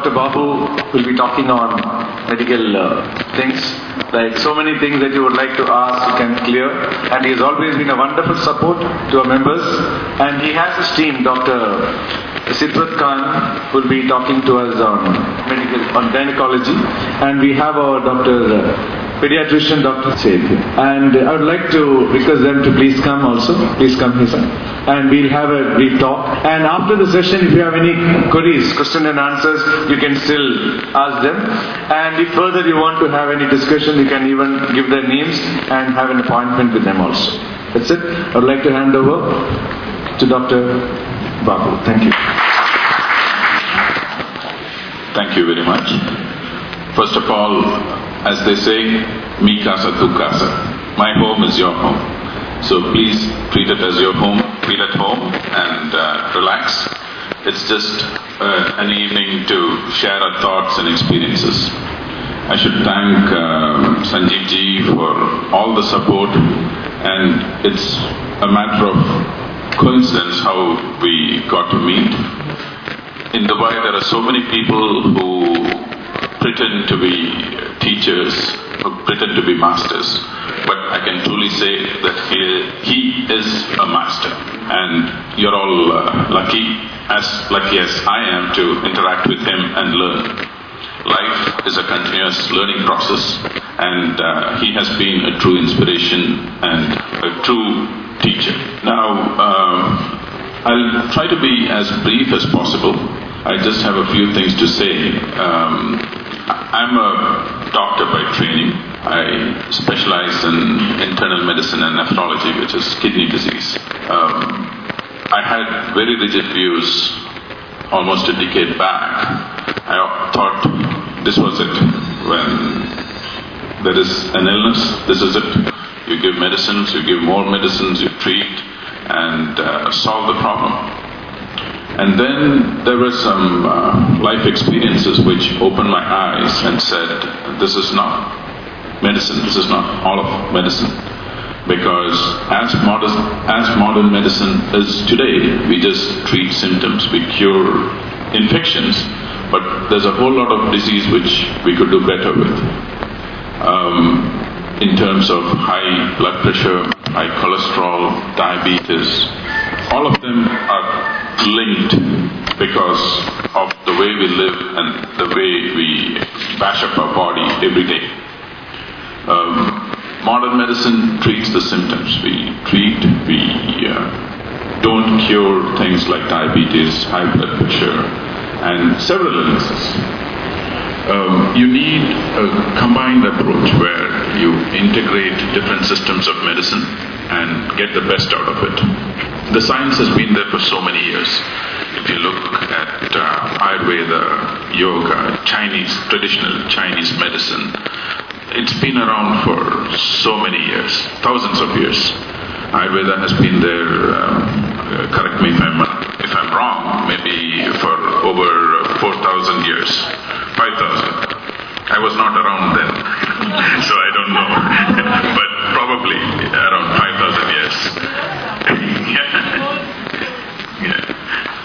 Dr. Babu will be talking on medical things. Like so many things that you would like to ask, you can clear. And he has always been a wonderful support to our members. And he has his team, Dr. Sidrat Khan, will be talking to us on gynecology. And we have our pediatrician, Dr. Said. And I would like to request them to please come also. Please come here, sir. And we'll have a brief talk. And after the session, if you have any queries, question and answers, you can still ask them. And if further you want to have any discussion, you can even give their names and have an appointment with them also. That's it. I would like to hand over to Dr. Babu. Thank you. Thank you very much. First of all, as they say, mi casa tu casa. My home is your home. So please treat it as your home. Feel at home and relax. It's just an evening to share our thoughts and experiences. I should thank Sanjeev ji for all the support, and it's a matter of coincidence how we got to meet. In Dubai, there are so many people who pretend to be teachers, who pretend to be masters, but I can truly say that he is a master, and you're all lucky as I am to interact with him and learn. Life is a continuous learning process, and he has been a true inspiration and a true teacher. Now, I'll try to be as brief as possible. I just have a few things to say. I'm a doctor by training. I specialize in internal medicine and nephrology, which is kidney disease. I had very rigid views almost a decade back. I thought this was it. When there is an illness, this is it. You give medicines, you give more medicines, you treat and solve the problem. And then there were some life experiences which opened my eyes and said, this is not medicine, this is not all of medicine. Because as modern medicine is today, we just treat symptoms, we cure infections, but there's a whole lot of disease which we could do better with. In terms of high blood pressure, high cholesterol, diabetes, all of them are linked because of the way we live and the way we bash up our body every day. Modern medicine treats the symptoms. We treat, we don't cure things like diabetes, high blood pressure, and several illnesses. You need a combined approach where you integrate different systems of medicine and get the best out of it. The science has been there for so many years. If you look at Ayurveda, yoga, traditional Chinese medicine, it's been around for so many years, thousands of years. Ayurveda has been there, correct me if I'm wrong, maybe for over 4,000 years, 5,000. I was not around then, so I don't know, but probably around 5,000 years.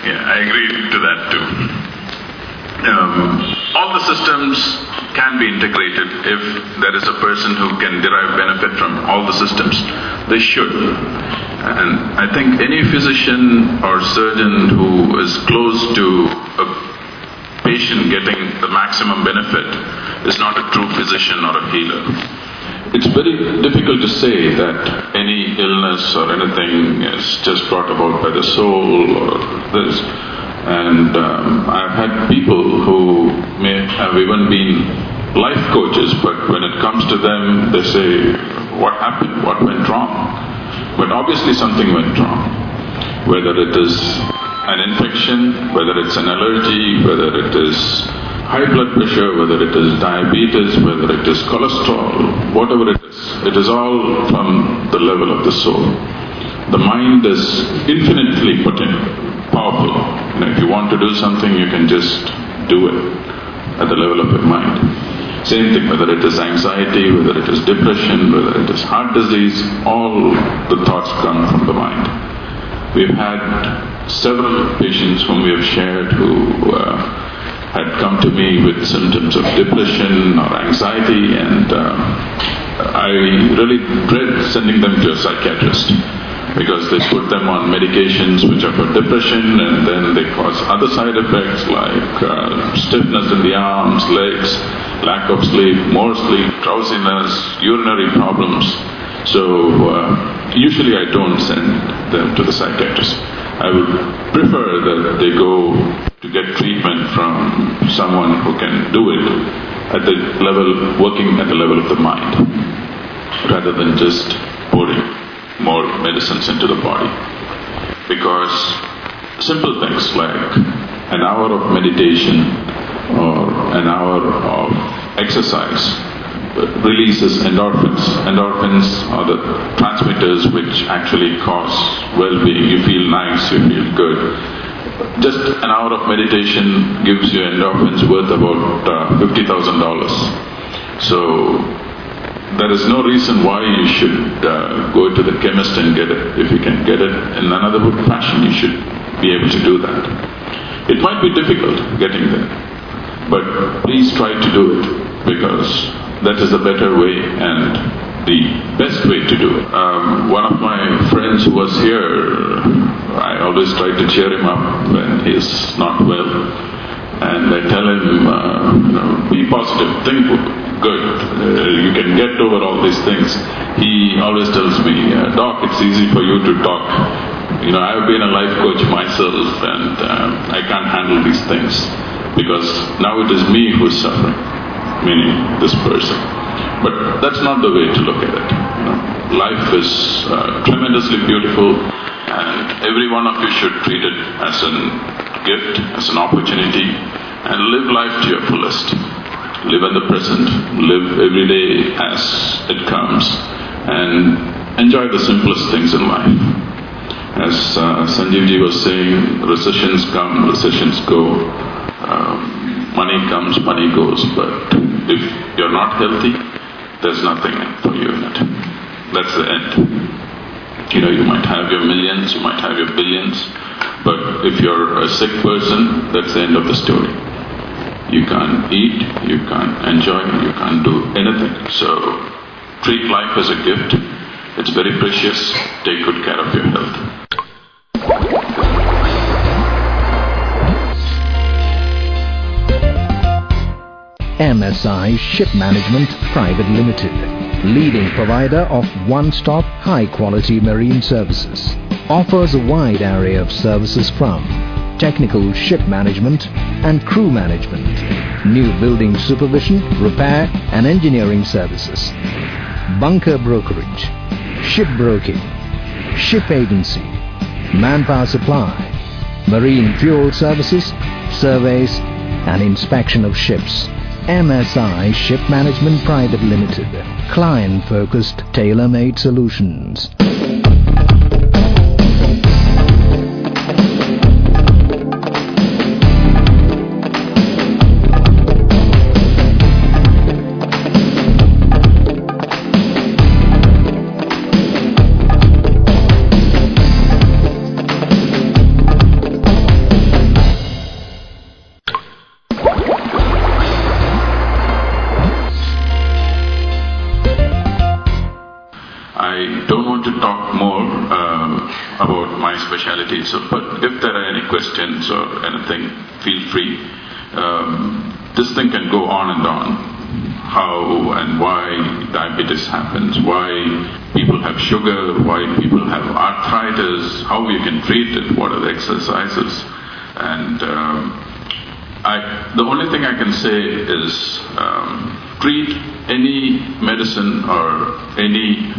Yeah, I agree to that too. All the systems can be integrated if there is a person who can derive benefit from all the systems. They should. And I think any physician or surgeon who is close to a patient getting the maximum benefit is not a true physician or a healer. It's very difficult to say that any illness or anything is just brought about by the soul or this. And I've had people who may have even been life coaches, but when it comes to them, they say, what happened? What went wrong? But obviously something went wrong. Whether it is an infection, whether it's an allergy, whether it is high blood pressure, whether it is diabetes, whether it is cholesterol, whatever it is all from the level of the soul. The mind is infinitely powerful. If you want to do something, you can just do it at the level of your mind. Same thing, whether it is anxiety, whether it is depression, whether it is heart disease, all the thoughts come from the mind. We've had several patients whom we have shared who had come to me with symptoms of depression or anxiety, and I really dread sending them to a psychiatrist, because they put them on medications which are for depression, and then they cause other side effects like stiffness in the arms, legs, lack of sleep, more sleep, drowsiness, urinary problems. So usually I don't send them to the psychiatrist. I would prefer that they go to get treatment from someone who can do it at the level, working at the level of the mind, rather than just pouring more medicines into the body. Because simple things like an hour of meditation or an hour of exercise releases endorphins. Endorphins are the transmitters which actually cause well-being. You feel nice, you feel good. Just an hour of meditation gives you endorphins worth about $50,000. So there is no reason why you should go to the chemist and get it. If you can get it in another fashion, you should be able to do that. It might be difficult getting there, but please try to do it, because that is the better way and the best way to do it. One of my friends who was here, I always try to cheer him up when he's not well, and I tell him, be positive, think good, you can get over all these things. He always tells me, Doc, it's easy for you to talk. I've been a life coach myself, and I can't handle these things, because now it is me who is suffering, meaning this person. But that's not the way to look at it. Life is tremendously beautiful, and every one of you should treat it as a gift, as an opportunity, and live life to your fullest. Live in the present, live every day as it comes, and enjoy the simplest things in life. As Sanjeevji was saying, recessions come, recessions go, money comes, money goes, but if you're not healthy, there's nothing for you in it. That's the end. You might have your millions, you might have your billions, but if you're a sick person, that's the end of the story. You can't eat, you can't enjoy, you can't do anything. So treat life as a gift. It's very precious. Take good care of your health. MSI Ship Management Private Limited, leading provider of one-stop high-quality marine services, offers a wide array of services from technical ship management and crew management, new building supervision, repair and engineering services, bunker brokerage, ship broking, ship agency, manpower supply, marine fuel services, surveys and inspection of ships. MSI Ship Management Private Limited, client-focused tailor-made solutions. But if there are any questions or anything, feel free. This thing can go on and on. How and why diabetes happens, why people have sugar, why people have arthritis, how you can treat it, what are the exercises. And the only thing I can say is treat any medicine or any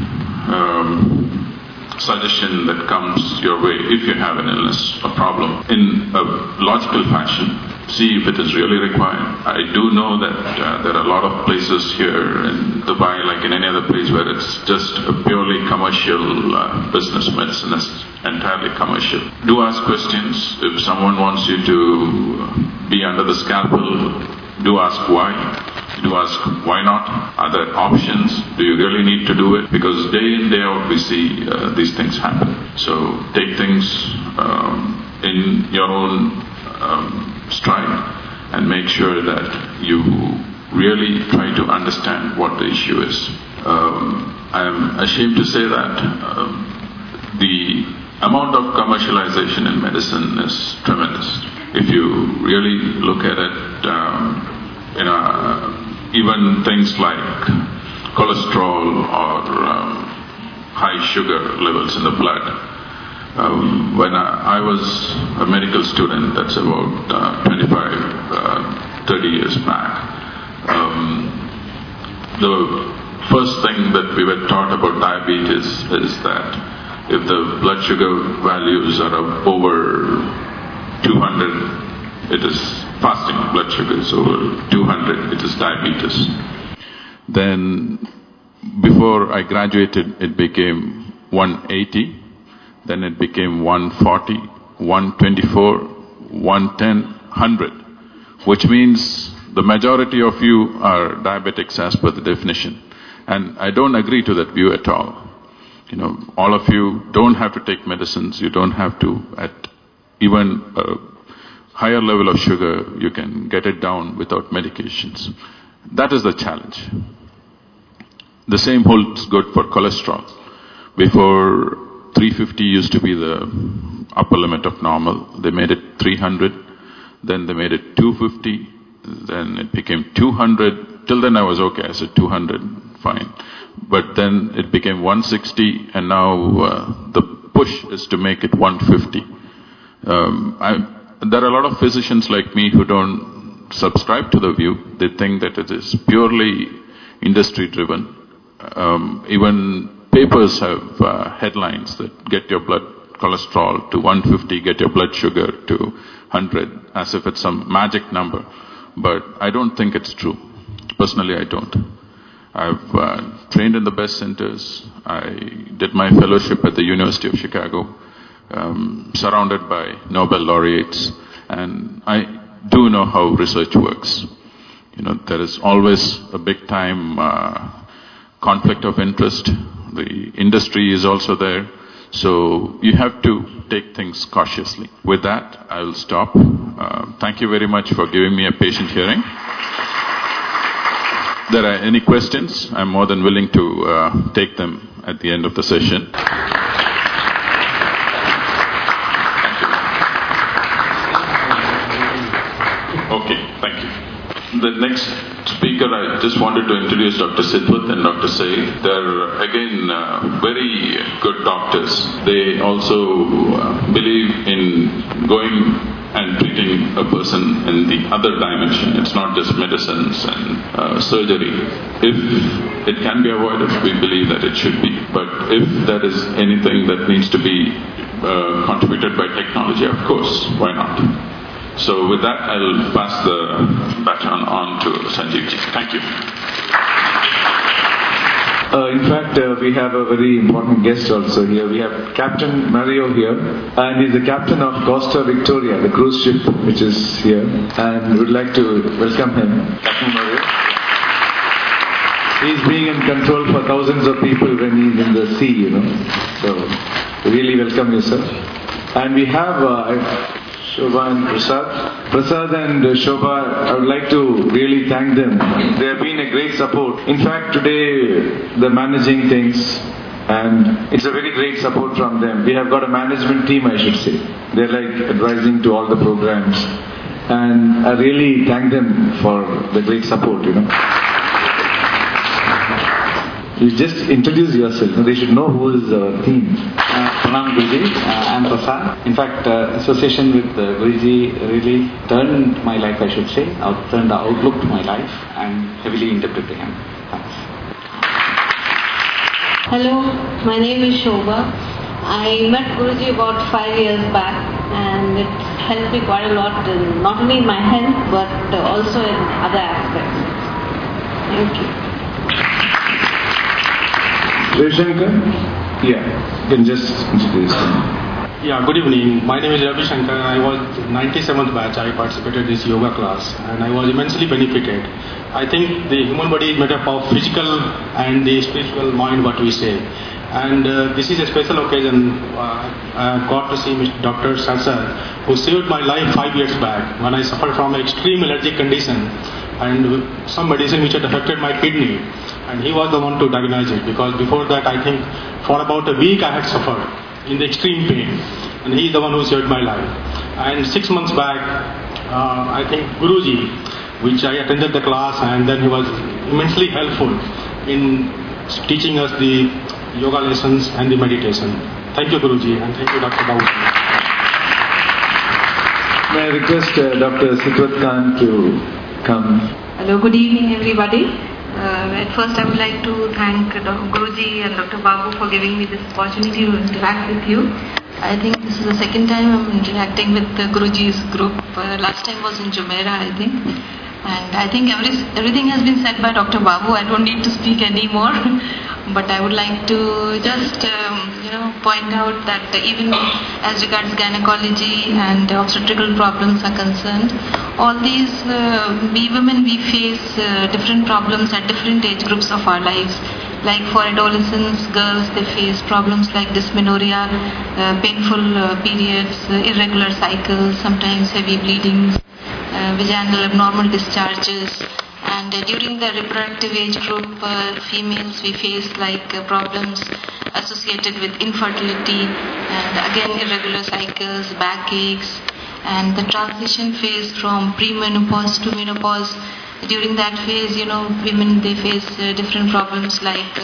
suggestion that comes your way, if you have an illness or problem, in a logical fashion. See if it is really required. I do know that there are a lot of places here in Dubai, like in any other place, where it's just a purely commercial business. Medicine is entirely commercial. Do ask questions. If someone wants you to be under the scalpel, do ask why. Do ask why not? Are there options? Do you really need to do it? Because day in, day out we see these things happen. So take things in your own stride. and make sure that you really try to understand what the issue is. I am ashamed to say that the amount of commercialization in medicine is tremendous. If you really look at it, even things like cholesterol or high sugar levels in the blood. When I was a medical student, that's about 25, 30 years back, the first thing that we were taught about diabetes is that if the blood sugar values are over 200, it is fasting blood sugar is over 200, it is diabetes. Then before I graduated, it became 180, then it became 140, 124, 110, 100, which means the majority of you are diabetics as per the definition. And I don't agree to that view at all. All of you don't have to take medicines, you don't have to, at even a higher level of sugar, you can get it down without medications. That is the challenge. The same holds good for cholesterol. Before 350 used to be the upper limit of normal, they made it 300, then they made it 250, then it became 200. Till then I was okay, I said 200, fine. But then it became 160, and now the push is to make it 150. There are a lot of physicians like me who don't subscribe to the view. They think that it is purely industry driven. Even papers have headlines that get your blood cholesterol to 150, get your blood sugar to 100, as if it's some magic number. But I don't think it's true. Personally, I don't. I've trained in the best centers. I did my fellowship at the University of Chicago, surrounded by Nobel laureates, and I do know how research works. There is always a big time conflict of interest. The industry is also there. So you have to take things cautiously. With that, I will stop. Thank you very much for giving me a patient hearing. If there are any questions, I'm more than willing to take them at the end of the session. Okay, thank you. The next speaker, I just wanted to introduce Dr. Sidwath and Dr. Saeed. They're again very good doctors. They also believe in going and treating a person in the other dimension. It's not just medicines and surgery. If it can be avoided, we believe that it should be. But if there is anything that needs to be contributed by technology, of course, why not? So with that, I'll pass the baton on to Sanjeev ji. Thank you. In fact, we have a very important guest also here. We have Captain Mario here, and he's the captain of Costa Victoria, the cruise ship which is here, and we'd like to welcome him, Captain Mario. He's being in control for thousands of people when he's in the sea, So, really welcome you, sir. And we have Shobha and Prasad. Prasad and Shobha, I would like to really thank them. They have been a great support. In fact, today they're managing things, and it's a very great support from them. We have got a management team, I should say. They're like advising to all the programs. And I really thank them for the great support, You just introduce yourself. They should know who is our team. Pranam Guruji, I am Prasad. In fact, association with Guruji really turned my life, I should say, turned the outlook to my life. I am heavily indebted to him. Thanks. Hello, my name is Shobha. I met Guruji about 5 years back, and it helped me quite a lot, not only in my health, but also in other aspects. Thank you. Ravi Shankar? Yeah, you can just introduce him. Yeah, good evening. My name is Ravi Shankar. I was 97th batch. I participated in this yoga class and I was immensely benefited. I think the human body is made up of physical and the spiritual mind, what we say. And this is a special occasion. I got to see Dr. Sarsar, who saved my life 5 years back when I suffered from an extreme allergic condition and some medicine which had affected my kidney. And he was the one to diagnose it, because before that I think for about a week I had suffered in the extreme pain. And he is the one who saved my life. And 6 months back, I think Guruji, which I attended the class, and then he was immensely helpful in teaching us the yoga lessons and the meditation. Thank you, Guruji, and thank you, Dr. Babu. May I request Dr. Sitwat Khan to come. Hello, good evening, everybody. At first, I would like to thank Guruji and Dr. Babu for giving me this opportunity to interact with you. I think this is the second time I'm interacting with Guruji's group. Last time was in Jumeirah, I think. And I think everything has been said by Dr. Babu. I don't need to speak anymore. But I would like to just, point out that even as regards gynecology and obstetrical problems are concerned, all these, we women, we face different problems at different age groups of our lives. Like for adolescents, girls, they face problems like dysmenorrhea, painful periods, irregular cycles, sometimes heavy bleedings, vaginal abnormal discharges. And during the reproductive age group, females, we face like problems associated with infertility and again irregular cycles, backaches, and the transition phase from premenopause to menopause. During that phase, women, they face different problems like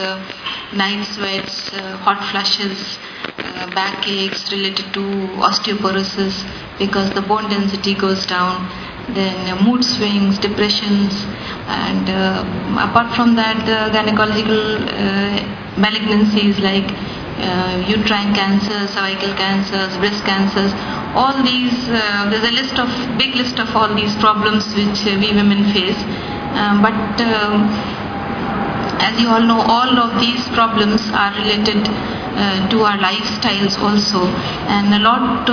night sweats, hot flushes, backaches related to osteoporosis because the bone density goes down, then mood swings, depressions, and apart from that, the gynecological malignancies like uterine cancers, cervical cancers, breast cancers, all these, there's a big list of all these problems which we women face. But as you all know, all of these problems are related to our lifestyles also, and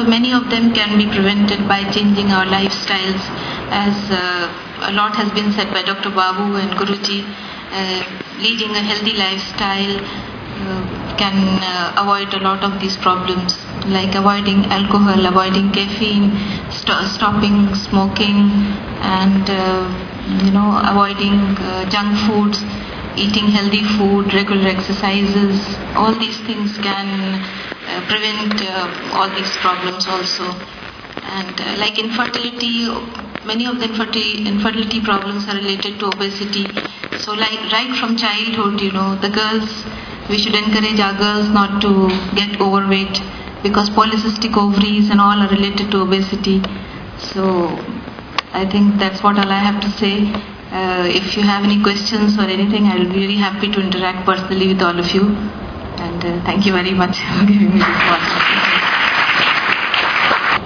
many of them can be prevented by changing our lifestyles, as a lot has been said by Dr. Babu and Guruji. Leading a healthy lifestyle can avoid a lot of these problems, like avoiding alcohol, avoiding caffeine, stopping smoking, and avoiding junk foods, eating healthy food, regular exercises. All these things can prevent all these problems also. And like infertility, many of the infertility problems are related to obesity. So like right from childhood, the girls, we should encourage our girls not to get overweight because polycystic ovaries and all are related to obesity. So I think that's what all I have to say. If you have any questions or anything, I'll be really happy to interact personally with all of you. And thank you very much for giving me this opportunity.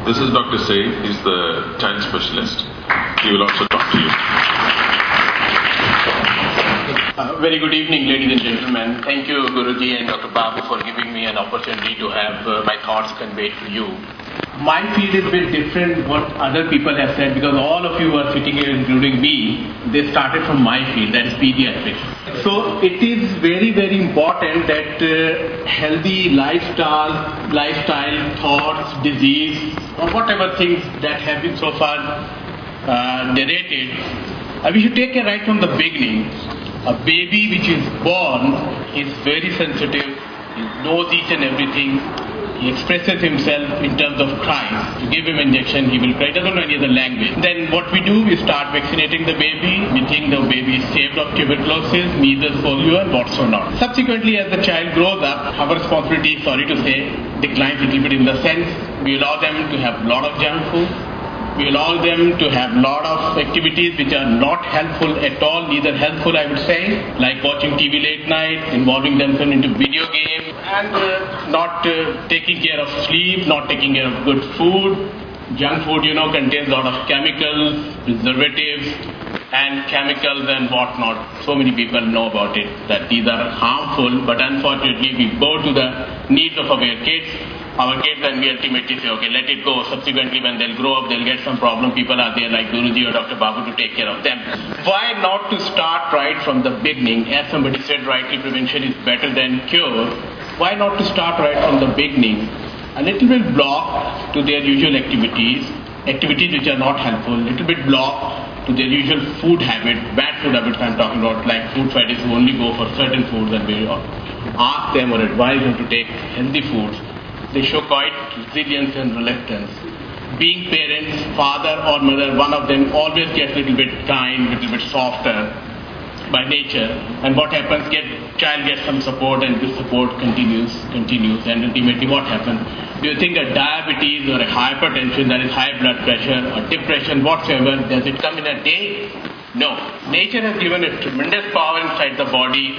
This is Dr. Say. He's the child specialist. He will also talk to you. Very good evening, ladies and gentlemen. Thank you, Guruji and Dr. Babu, for giving me an opportunity to have my thoughts conveyed to you. My field is a bit different what other people have said, because all of you are sitting here, including me, they started from my field, that is pediatrics. So it is very, very important that healthy lifestyle, thoughts, disease, or whatever things that have been so far narrated, we should take care right from the beginning. A baby which is born is very sensitive, he knows each and everything. He expresses himself in terms of cries. You give him injection, he will cry. He doesn't know any other language. Then what we do, we start vaccinating the baby. We think the baby is saved of tuberculosis, measles, polio, and what's so not. Subsequently, as the child grows up, our responsibility, sorry to say, declines a little bit in the sense we allow them to have a lot of junk food. We allow them to have a lot of activities which are not helpful at all, neither helpful I would say, like watching TV late night, involving themselves into video games, and not taking care of sleep, not taking care of good food. Junk food, contains a lot of chemicals, preservatives, and chemicals and whatnot. So many people know about it, that these are harmful, but unfortunately we bow to the needs of our kids. Our kids, and we ultimately say, okay, let it go. Subsequently, when they'll grow up, they'll get some problem. People are there like Guruji or Dr. Babu to take care of them. Why not to start right from the beginning? As somebody said rightly, prevention is better than cure. why not to start right from the beginning? A little bit blocked to their usual activities which are not helpful, little bit blocked to their usual food habit, bad food habits I'm talking about, like food fetish who only go for certain foods, and we ask them or advise them to take healthy foods. They show quite resilience and reluctance. Being parents, father or mother, one of them always gets a little bit kind, a little bit softer by nature, and what happens, child gets some support, and this support continues, and ultimately what happens? Do you think a diabetes or a hypertension, that is high blood pressure or depression whatsoever, does it come in a day? No. Nature has given a tremendous power inside the body.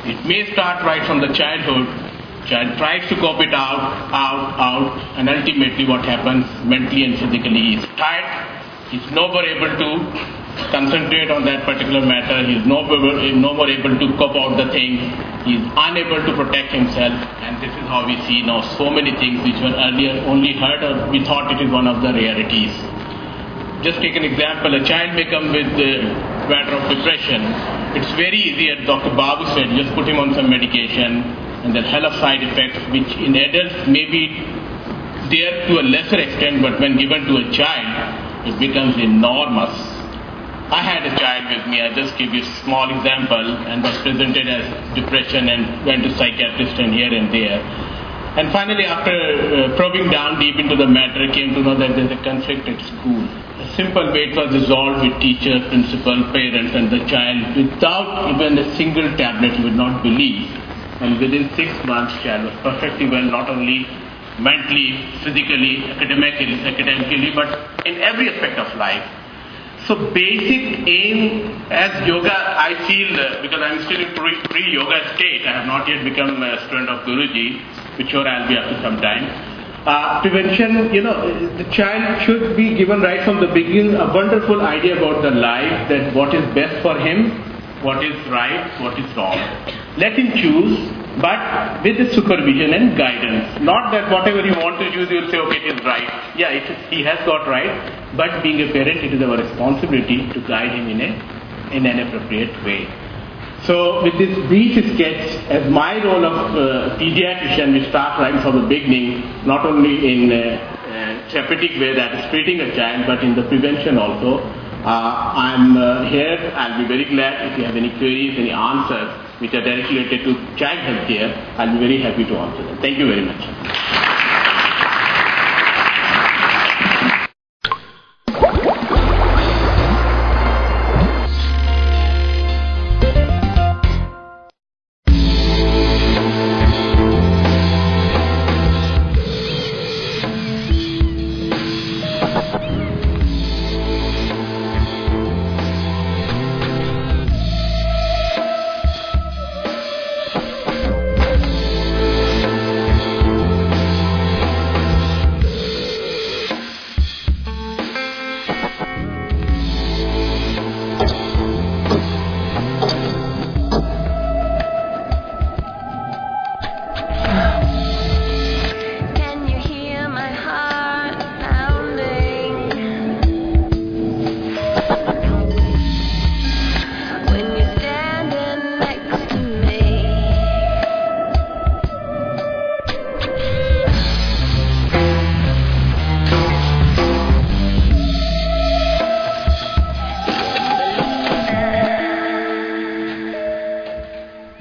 It may start right from the childhood. Child tries to cope it out, and ultimately what happens mentally and physically, he is tired, he's no more able to concentrate on that particular matter, he is no more able to cope out the thing, he is unable to protect himself, and this is how we see now so many things which were earlier only heard or we thought it is one of the rarities. Just take an example, a child may come with the matter of depression. It's very easy, as Dr. Babu said, just put him on some medication, and then hell of side effects which in adults may be there to a lesser extent, but when given to a child, it becomes enormous. I had a child with me, I just give you a small example, and was presented as depression and went to psychiatrist and here and there. And finally, after probing down deep into the matter, came to know that there's a conflict at school. A simple way it was resolved with teacher, principal, parents and the child without even a single tablet, you would not believe. And within 6 months, child was perfectly well, not only mentally, physically, academically, but in every aspect of life. So basic aim as yoga, I feel, because I'm still in pre-yoga state, I have not yet become a student of Guruji, which sure I'll be after some time. Prevention, the child should be given right from the beginning a wonderful idea about the life, that what is best for him, what is right, what is wrong. Let him choose, but with the supervision and guidance. Not that whatever you want to choose, you will say, okay, it is right. Yeah, he has got right, but being a parent, it is our responsibility to guide him in an appropriate way. So with this brief sketch, as my role of pediatrician, we start right from the beginning, not only in a therapeutic way, that is treating a child, but in the prevention also. I'm here, I'll be very glad if you have any queries, any answers which are directly related to child health care, I'll be very happy to answer them. Thank you very much.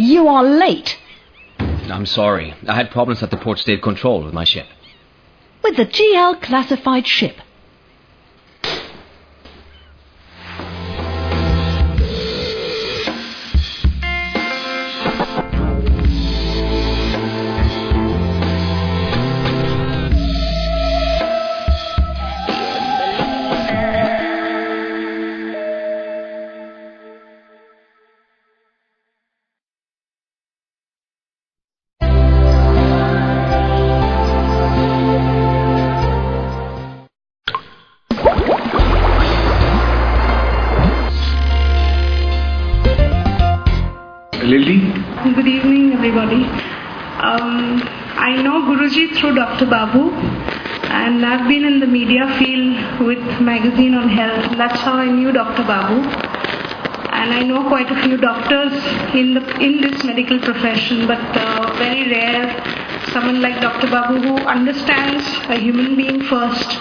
You are late. I'm sorry. I had problems at the port state control with my ship. With the GL classified ship. Lily? Good evening, everybody. I know Guruji through Dr. Babu, and I've been in the media field with magazine on health. That's how I knew Dr. Babu. and I know quite a few doctors in this medical profession, but very rare someone like Dr. Babu who understands a human being first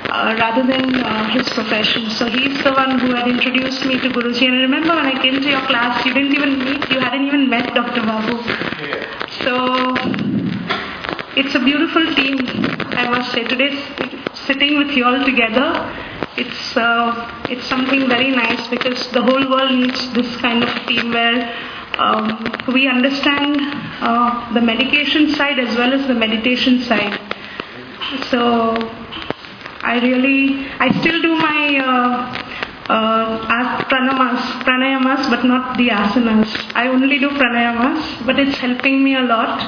rather than his profession. So he's the one who had introduced me to Guruji. And I remember when I came to your class, you hadn't even met Dr. Babu. So it's a beautiful team, I must say. Today, sitting with you all together, it's something very nice, because the whole world needs this kind of team where we understand the medication side as well as the meditation side. So I still do my pranayamas, but not the asanas. I only do pranayamas, but it's helping me a lot.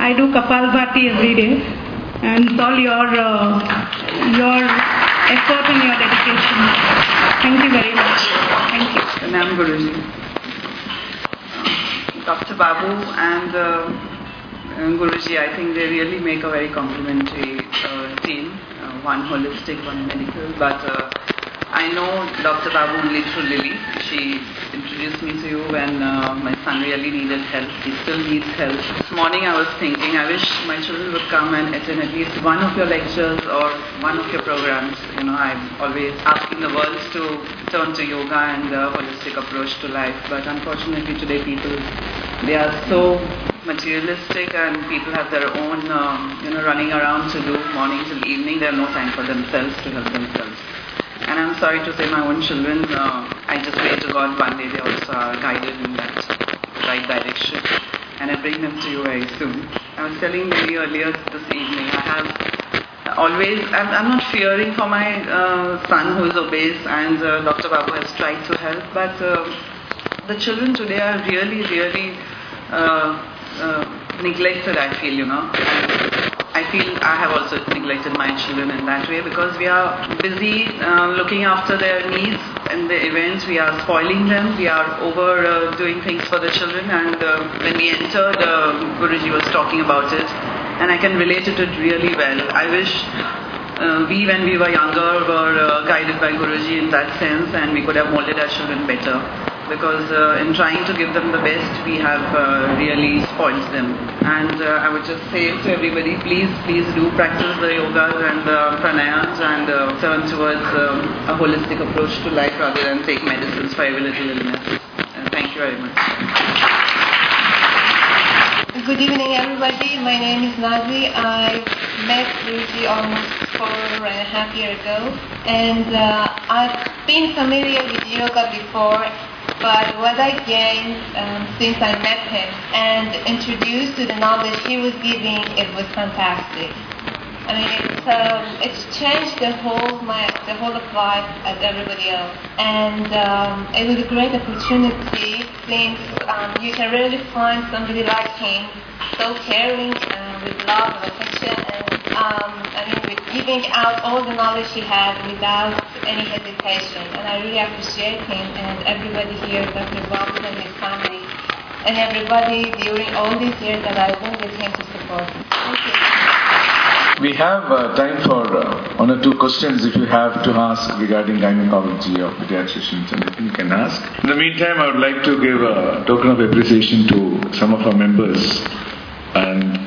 I do Kapalbhati every day, and it's all your effort and your dedication. Thank you very much. Thank you. Pranam Guruji. Dr. Babu and Guruji, I think they really make a very complementary team. One holistic, one medical. But I know Dr. Babu only through Lily. She introduced me to you when my son really needed help. He still needs help. This morning I was thinking, I wish my children would come and attend at least one of your lectures or one of your programs. You know, I'm always asking the world to turn to yoga and the holistic approach to life. But unfortunately today people, they are so materialistic, and people have their own, running around to do morning till evening. They have no time for themselves to help themselves. And I'm sorry to say my own children, I just pray to God one day they also are guided in that right direction. And I bring them to you very soon. I was telling Lily earlier this evening, I'm not fearing for my son who is obese, and Dr. Babu has tried to help, but the children today are really, really neglected, I feel, I feel I have also neglected my children in that way, because we are busy looking after their needs and the events. We are spoiling them. We are overdoing things for the children. And when we entered, Guruji was talking about it, and I can relate to it really well. I wish we, when we were younger, were guided by Guruji in that sense, and we could have molded our children better. Because in trying to give them the best, we have really spoiled them. And I would just say to everybody, please do practice the yogas and the pranayams, and turn towards a holistic approach to life rather than take medicines for every little illness. Thank you very much. Good evening, everybody. My name is Nazi. I met Guruji almost 4.5 years ago, and I've been familiar with yoga before. But what I gained since I met him and introduced to the knowledge he was giving, it was fantastic. I mean, it's changed the whole of life as everybody else, and it was a great opportunity since you can really find somebody like him, so caring with love and affection, and with giving out all the knowledge he had without any hesitation. And I really appreciate him and everybody here, Dr. Babu and his family, and everybody during all these years that I've been with him to support him. Thank you. We have time for one or two questions if you have to ask regarding gynecology or pediatricians, anything you can ask. In the meantime, I would like to give a token of appreciation to some of our members. And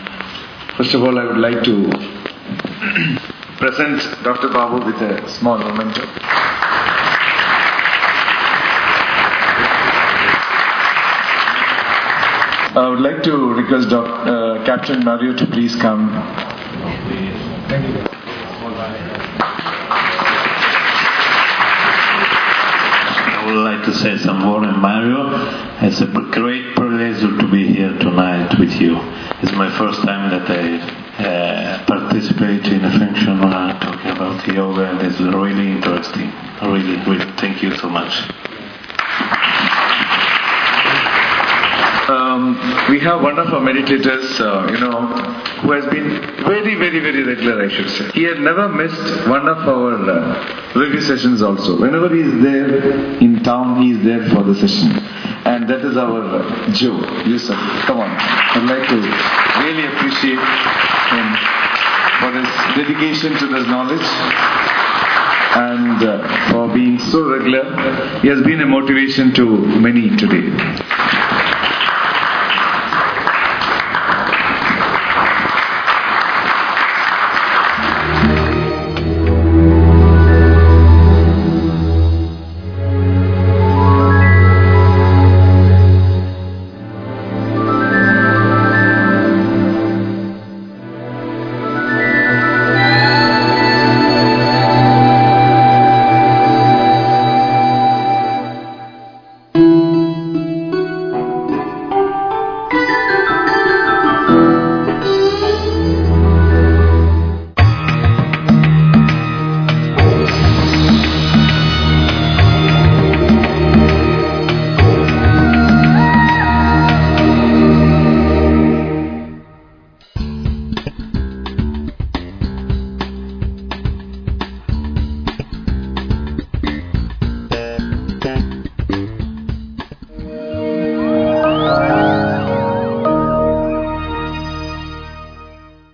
first of all, I would like to present Dr. Babu with a small memento. I would like to request Captain Mario to please come. Thank you. I would like to say some more in Mario. It's a great privilege to be here tonight with you. It's my first time that I participate in a function talking about yoga, and it's really interesting. Really, thank you so much. We have one of our meditators, who has been very, very, very regular, I should say. He had never missed one of our review sessions also. Whenever he is there in town, he is there for the session. And that is our Joe, Yusuf. Come on. I'd like to really appreciate him for his dedication to this knowledge. and for being so regular. He has been a motivation to many today.